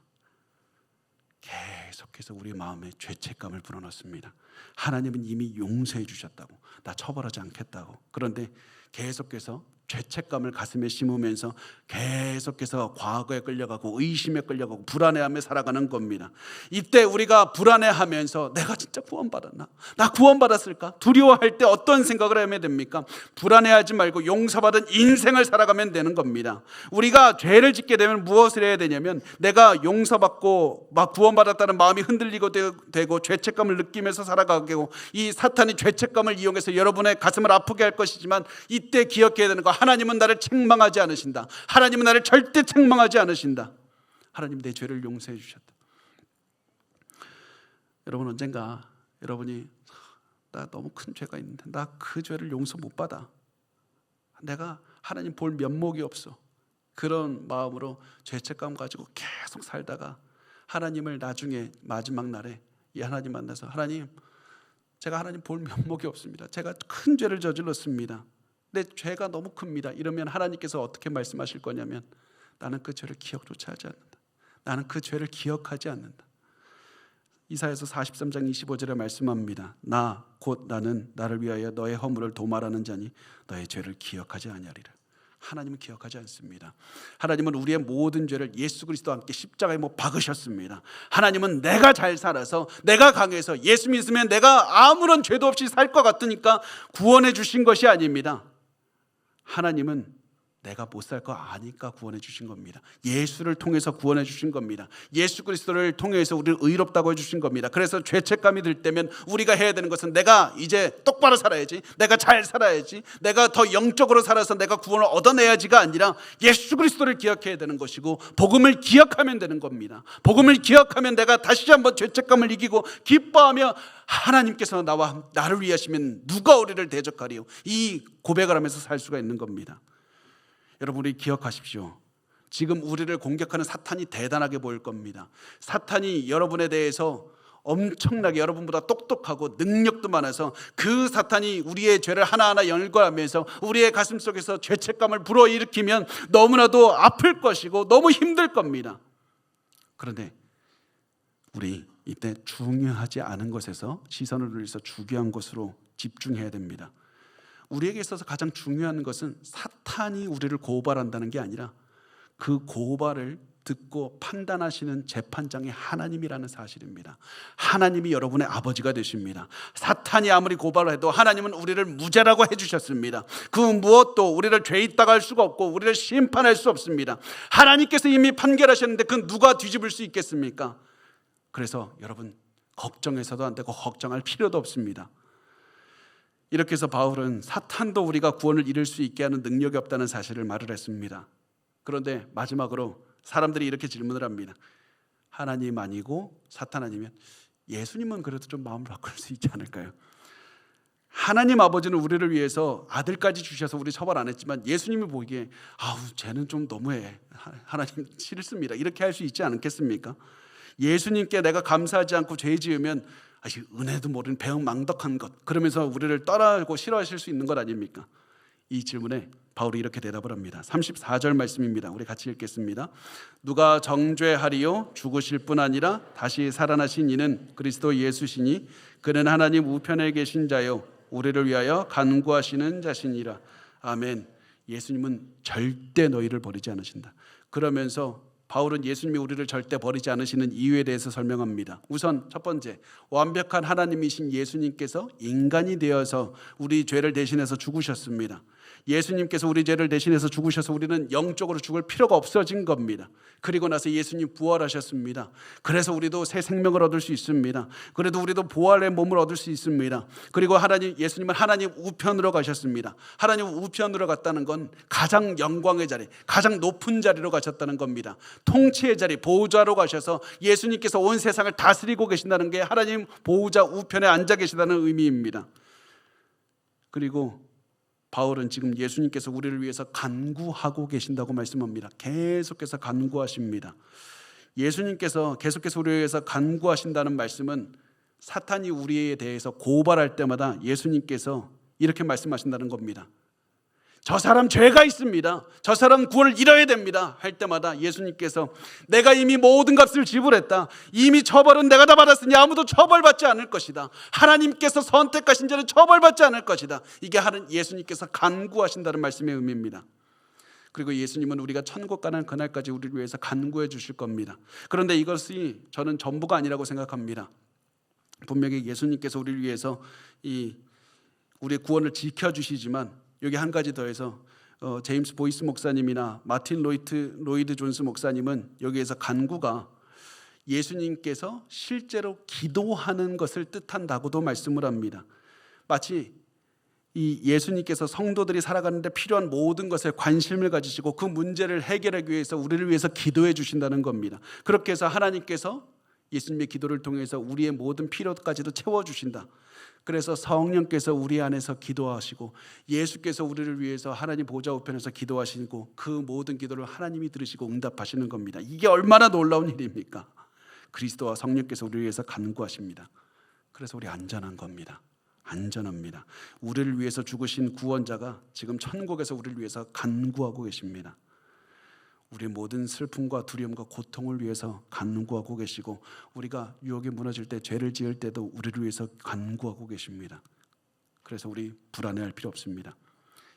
계속해서 우리 마음에 죄책감을 불어넣습니다. 하나님은 이미 용서해 주셨다고, 나 처벌하지 않겠다고. 그런데 계속해서 죄책감을 가슴에 심으면서 계속해서 과거에 끌려가고 의심에 끌려가고 불안해하며 살아가는 겁니다. 이때 우리가 불안해하면서 내가 진짜 구원받았나? 나 구원받았을까? 두려워할 때 어떤 생각을 하면 됩니까? 불안해하지 말고 용서받은 인생을 살아가면 되는 겁니다. 우리가 죄를 짓게 되면 무엇을 해야 되냐면, 내가 용서받고 막 구원받았다는 마음이 흔들리고 되고 죄책감을 느끼면서 살아가고, 이 사탄이 죄책감을 이용해서 여러분의 가슴을 아프게 할 것이지만, 이때 기억해야 되는 거, 하나님은 나를 책망하지 않으신다. 하나님은 나를 절대 책망하지 않으신다. 하나님 내 죄를 용서해 주셨다. 여러분, 언젠가 여러분이 나 너무 큰 죄가 있는데 나 그 죄를 용서 못 받아, 내가 하나님 볼 면목이 없어, 그런 마음으로 죄책감 가지고 계속 살다가 하나님을 나중에 마지막 날에 이 하나님 만나서, 하나님 제가 하나님 볼 면목이 없습니다. 제가 큰 죄를 저질렀습니다. 내 죄가 너무 큽니다. 이러면 하나님께서 어떻게 말씀하실 거냐면, 나는 그 죄를 기억조차 하지 않는다. 나는 그 죄를 기억하지 않는다. 이사야서 43장 25절에 말씀합니다. 나 곧 나는 나를 위하여 너의 허물을 도말하는 자니 너의 죄를 기억하지 아니하리라. 하나님은 기억하지 않습니다. 하나님은 우리의 모든 죄를 예수 그리스도와 함께 십자가에 못 박으셨습니다. 하나님은 내가 잘 살아서, 내가 강해서, 예수 믿으면 내가 아무런 죄도 없이 살 것 같으니까 구원해 주신 것이 아닙니다. 하나님은 내가 못 살 거 아니까 구원해 주신 겁니다. 예수를 통해서 구원해 주신 겁니다. 예수 그리스도를 통해서 우리를 의롭다고 해주신 겁니다. 그래서 죄책감이 들 때면 우리가 해야 되는 것은, 내가 이제 똑바로 살아야지, 내가 잘 살아야지, 내가 더 영적으로 살아서 내가 구원을 얻어내야지가 아니라 예수 그리스도를 기억해야 되는 것이고, 복음을 기억하면 되는 겁니다. 복음을 기억하면 내가 다시 한번 죄책감을 이기고 기뻐하며, 하나님께서 나를 위하시면 누가 우리를 대적하리요, 이 고백을 하면서 살 수가 있는 겁니다. 여러분, 우리 기억하십시오. 지금 우리를 공격하는 사탄이 대단하게 보일 겁니다. 사탄이 여러분에 대해서 엄청나게 여러분보다 똑똑하고 능력도 많아서, 그 사탄이 우리의 죄를 하나하나 열거하면서 우리의 가슴 속에서 죄책감을 불어일으키면 너무나도 아플 것이고 너무 힘들 겁니다. 그런데 우리 이때 중요하지 않은 것에서 시선을 돌려서 중요한 것으로 집중해야 됩니다. 우리에게 있어서 가장 중요한 것은 사탄이 우리를 고발한다는 게 아니라, 그 고발을 듣고 판단하시는 재판장이 하나님이라는 사실입니다. 하나님이 여러분의 아버지가 되십니다. 사탄이 아무리 고발을 해도 하나님은 우리를 무죄라고 해주셨습니다. 그 무엇도 우리를 죄 있다고 할 수가 없고 우리를 심판할 수 없습니다. 하나님께서 이미 판결하셨는데 그 누가 뒤집을 수 있겠습니까? 그래서 여러분, 걱정해서도 안 되고 걱정할 필요도 없습니다. 이렇게 해서 바울은 사탄도 우리가 구원을 이룰 수 있게 하는 능력이 없다는 사실을 말을 했습니다. 그런데 마지막으로 사람들이 이렇게 질문을 합니다. 하나님 아니고 사탄 아니면 예수님은 그래도 좀 마음을 바꿀 수 있지 않을까요? 하나님 아버지는 우리를 위해서 아들까지 주셔서 우리 처벌 안 했지만, 예수님이 보기에 아우 쟤는 좀 너무해, 하나님 싫습니다, 이렇게 할 수 있지 않겠습니까? 예수님께 내가 감사하지 않고 죄 지으면 은혜도 모르는 배은망덕한 것, 그러면서 우리를 떠나고 싫어하실 수 있는 것 아닙니까? 이 질문에 바울이 이렇게 대답을 합니다. 34절 말씀입니다. 우리 같이 읽겠습니다. 누가 정죄하리요? 죽으실 뿐 아니라 다시 살아나신 이는 그리스도 예수시니 그는 하나님 우편에 계신 자요 우리를 위하여 간구하시는 자시니라. 아멘. 예수님은 절대 너희를 버리지 않으신다. 그러면서 바울은 예수님이 우리를 절대 버리지 않으시는 이유에 대해서 설명합니다. 우선 첫 번째, 완벽한 하나님이신 예수님께서 인간이 되어서 우리 죄를 대신해서 죽으셨습니다. 예수님께서 우리 죄를 대신해서 죽으셔서 우리는 영적으로 죽을 필요가 없어진 겁니다. 그리고 나서 예수님 부활하셨습니다. 그래서 우리도 새 생명을 얻을 수 있습니다. 그래도 우리도 부활의 몸을 얻을 수 있습니다. 그리고 예수님은 하나님 우편으로 가셨습니다. 하나님 우편으로 갔다는 건 가장 영광의 자리, 가장 높은 자리로 가셨다는 겁니다. 통치의 자리, 보호자로 가셔서 예수님께서 온 세상을 다스리고 계신다는 게 하나님 보호자 우편에 앉아 계시다는 의미입니다. 그리고 바울은 지금 예수님께서 우리를 위해서 간구하고 계신다고 말씀합니다. 계속해서 간구하십니다. 예수님께서 계속해서 우리를 위해서 간구하신다는 말씀은, 사탄이 우리에 대해서 고발할 때마다 예수님께서 이렇게 말씀하신다는 겁니다. 저 사람 죄가 있습니다. 저 사람 구원을 잃어야 됩니다. 할 때마다 예수님께서 내가 이미 모든 값을 지불했다. 이미 처벌은 내가 다 받았으니 아무도 처벌받지 않을 것이다. 하나님께서 선택하신 자는 처벌받지 않을 것이다. 이게 예수님께서 간구하신다는 말씀의 의미입니다. 그리고 예수님은 우리가 천국 가는 그날까지 우리를 위해서 간구해 주실 겁니다. 그런데 이것이 저는 전부가 아니라고 생각합니다. 분명히 예수님께서 우리를 위해서 우리의 구원을 지켜주시지만 여기 한 가지 더해서 제임스 보이스 목사님이나 마틴 로이드 존스 목사님은 여기에서 간구가 예수님께서 실제로 기도하는 것을 뜻한다고도 말씀을 합니다. 마치 이 예수님께서 성도들이 살아가는데 필요한 모든 것에 관심을 가지시고 그 문제를 해결하기 위해서 우리를 위해서 기도해 주신다는 겁니다. 그렇게 해서 하나님께서 예수님의 기도를 통해서 우리의 모든 필요까지도 채워주신다. 그래서 성령께서 우리 안에서 기도하시고 예수께서 우리를 위해서 하나님 보좌 우편에서 기도하시고 그 모든 기도를 하나님이 들으시고 응답하시는 겁니다. 이게 얼마나 놀라운 일입니까? 그리스도와 성령께서 우리를 위해서 간구하십니다. 그래서 우리 안전한 겁니다. 안전합니다. 우리를 위해서 죽으신 구원자가 지금 천국에서 우리를 위해서 간구하고 계십니다. 우리 모든 슬픔과 두려움과 고통을 위해서 간구하고 계시고 우리가 유혹에 무너질 때 죄를 지을 때도 우리를 위해서 간구하고 계십니다. 그래서 우리 불안해할 필요 없습니다.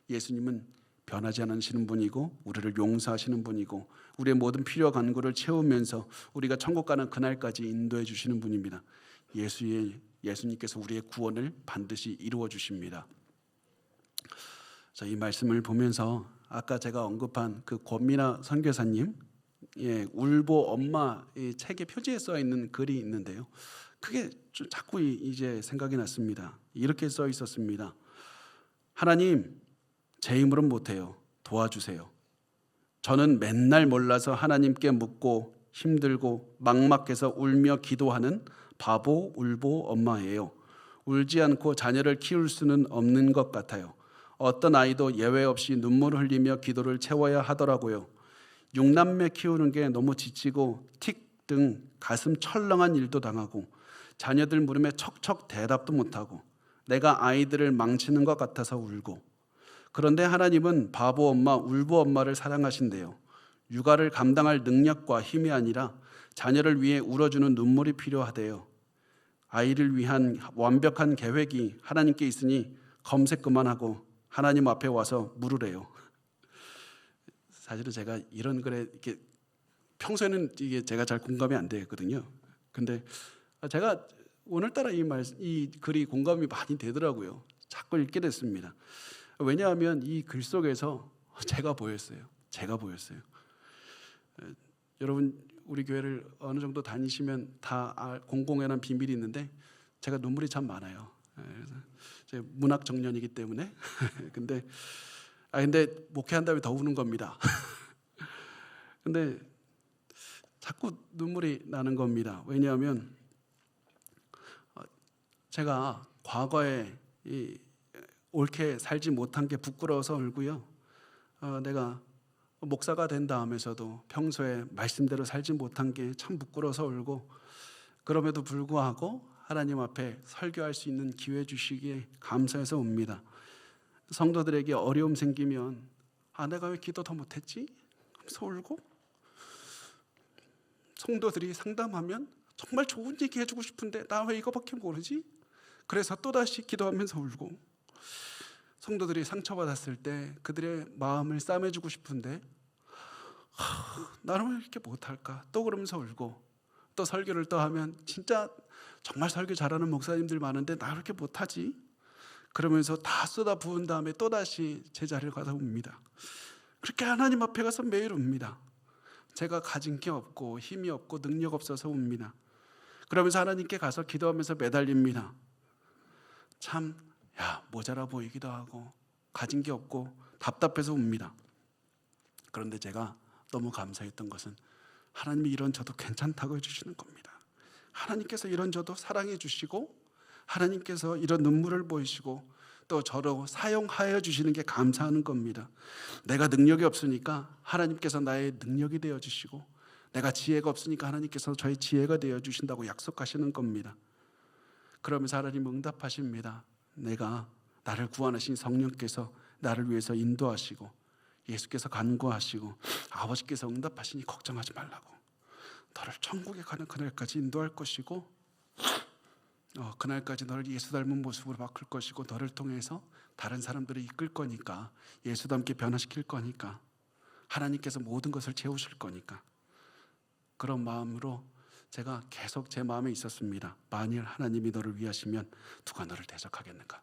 예수님은 변하지 않으시는 분이고 우리를 용서하시는 분이고 우리의 모든 필요와 간구를 채우면서 우리가 천국 가는 그날까지 인도해 주시는 분입니다. 예수님께서 우리의 구원을 반드시 이루어 주십니다. 이 말씀을 보면서 아까 제가 언급한 그 권미나 선교사님 울보 엄마 이 책의 표지에 써 있는 글이 있는데요. 그게 자꾸 이제 생각이 났습니다. 이렇게 써 있었습니다. 하나님, 제 힘으로는 못해요. 도와주세요. 저는 맨날 몰라서 하나님께 묻고 힘들고 막막해서 울며 기도하는 바보 울보 엄마예요. 울지 않고 자녀를 키울 수는 없는 것 같아요. 어떤 아이도 예외 없이 눈물을 흘리며 기도를 채워야 하더라고요. 6남매 키우는 게 너무 지치고 틱 등 가슴 철렁한 일도 당하고 자녀들 물음에 척척 대답도 못하고 내가 아이들을 망치는 것 같아서 울고 그런데 하나님은 바보 엄마, 울보 엄마를 사랑하신대요. 육아를 감당할 능력과 힘이 아니라 자녀를 위해 울어주는 눈물이 필요하대요. 아이를 위한 완벽한 계획이 하나님께 있으니 검색 그만하고 하나님 앞에 와서 물으래요. 사실은 제가 이런 글에 이렇게 평소에는 이게 제가 잘 공감이 안 되거든요. 근데 제가 오늘따라 이 글이 공감이 많이 되더라고요. 자꾸 읽게 됐습니다. 왜냐하면 이 글 속에서 제가 보였어요. 여러분 우리 교회를 어느 정도 다니시면 다 공공연한 비밀이 있는데 제가 눈물이 참 많아요. 그래서 제 문학 청년이기 때문에 근데 목회한 다음에 더 우는 겁니다. 근데 자꾸 눈물이 나는 겁니다. 왜냐하면 제가 과거에 옳게 살지 못한 게 부끄러워서 울고요. 내가 목사가 된 다음에서도 평소에 말씀대로 살지 못한 게 참 부끄러워서 울고 그럼에도 불구하고 하나님 앞에 설교할 수 있는 기회 주시기에 감사해서 웁니다. 성도들에게 어려움 생기면 내가 왜 기도 더 못했지? 하면서 울고 성도들이 상담하면 정말 좋은 얘기 해주고 싶은데 나 왜 이거밖에 모르지? 그래서 또다시 기도하면서 울고 성도들이 상처받았을 때 그들의 마음을 싸매주고 싶은데 나는 왜 이렇게 못할까? 또 그러면서 울고 또 설교를 또 하면 진짜 정말 설교 잘하는 목사님들 많은데 나 왜 이렇게 못하지? 그러면서 다 쏟아 부은 다음에 또다시 제자리를 가서 웁니다. 그렇게 하나님 앞에 가서 매일 웁니다. 제가 가진 게 없고 힘이 없고 능력 없어서 웁니다. 그러면서 하나님께 가서 기도하면서 매달립니다. 참 모자라 보이기도 하고 가진 게 없고 답답해서 웁니다. 그런데 제가 너무 감사했던 것은 하나님이 이런 저도 괜찮다고 해주시는 겁니다. 하나님께서 이런 저도 사랑해 주시고 하나님께서 이런 눈물을 보이시고 또 저로 사용하여 주시는 게 감사하는 겁니다. 내가 능력이 없으니까 하나님께서 나의 능력이 되어 주시고 내가 지혜가 없으니까 하나님께서 저의 지혜가 되어 주신다고 약속하시는 겁니다. 그러면서 하나님 응답하십니다. 나를 구원하신 성령께서 나를 위해서 인도하시고 예수께서 간구하시고 아버지께서 응답하시니 걱정하지 말라고, 너를 천국에 가는 그날까지 인도할 것이고 그날까지 너를 예수 닮은 모습으로 바꿀 것이고 너를 통해서 다른 사람들을 이끌 거니까, 예수 닮게 변화시킬 거니까, 하나님께서 모든 것을 채우실 거니까, 그런 마음으로 제가 계속 제 마음에 있었습니다. 만일 하나님이 너를 위하시면 누가 너를 대적하겠는가?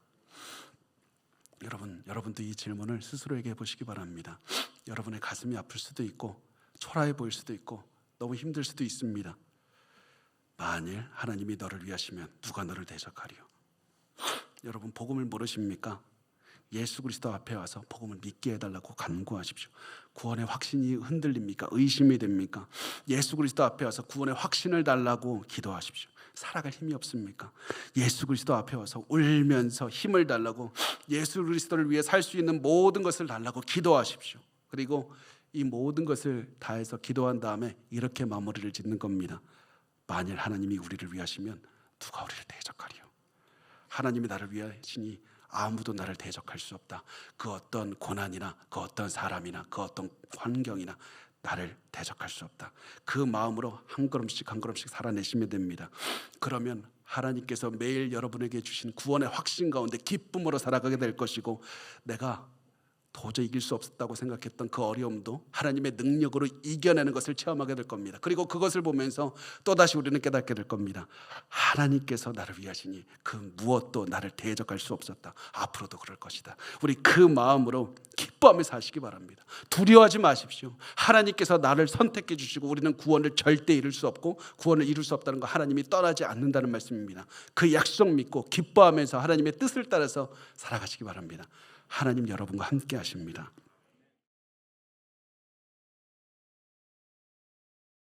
여러분도 이 질문을 스스로에게 해보시기 바랍니다. 여러분의 가슴이 아플 수도 있고 초라해 보일 수도 있고 너무 힘들 수도 있습니다. 만일 하나님이 너를 위하시면 누가 너를 대적하리요? 여러분 복음을 모르십니까? 예수 그리스도 앞에 와서 복음을 믿게 해달라고 간구하십시오. 구원의 확신이 흔들립니까? 의심이 됩니까? 예수 그리스도 앞에 와서 구원의 확신을 달라고 기도하십시오. 살아갈 힘이 없습니까? 예수 그리스도 앞에 와서 울면서 힘을 달라고, 예수 그리스도를 위해 살 수 있는 모든 것을 달라고 기도하십시오. 그리고 이 모든 것을 다해서 기도한 다음에 이렇게 마무리를 짓는 겁니다. 만일 하나님이 우리를 위하시면 누가 우리를 대적하리요? 하나님이 나를 위하시니 아무도 나를 대적할 수 없다. 그 어떤 고난이나 그 어떤 사람이나 그 어떤 환경이나 나를 대적할 수 없다. 그 마음으로 한 걸음씩 한 걸음씩 살아내시면 됩니다. 그러면 하나님께서 매일 여러분에게 주신 구원의 확신 가운데 기쁨으로 살아가게 될 것이고, 내가 도저히 이길 수 없었다고 생각했던 그 어려움도 하나님의 능력으로 이겨내는 것을 체험하게 될 겁니다. 그리고 그것을 보면서 또다시 우리는 깨닫게 될 겁니다. 하나님께서 나를 위하시니 그 무엇도 나를 대적할 수 없었다. 앞으로도 그럴 것이다. 우리 그 마음으로 기뻐하며 사시기 바랍니다. 두려워하지 마십시오. 하나님께서 나를 선택해 주시고 우리는 구원을 절대 이룰 수 없고 구원을 이룰 수 없다는 거 하나님이 떠나지 않는다는 말씀입니다. 그 약속 믿고 기뻐하면서 하나님의 뜻을 따라서 살아가시기 바랍니다. 하나님 여러분과 함께 하십니다.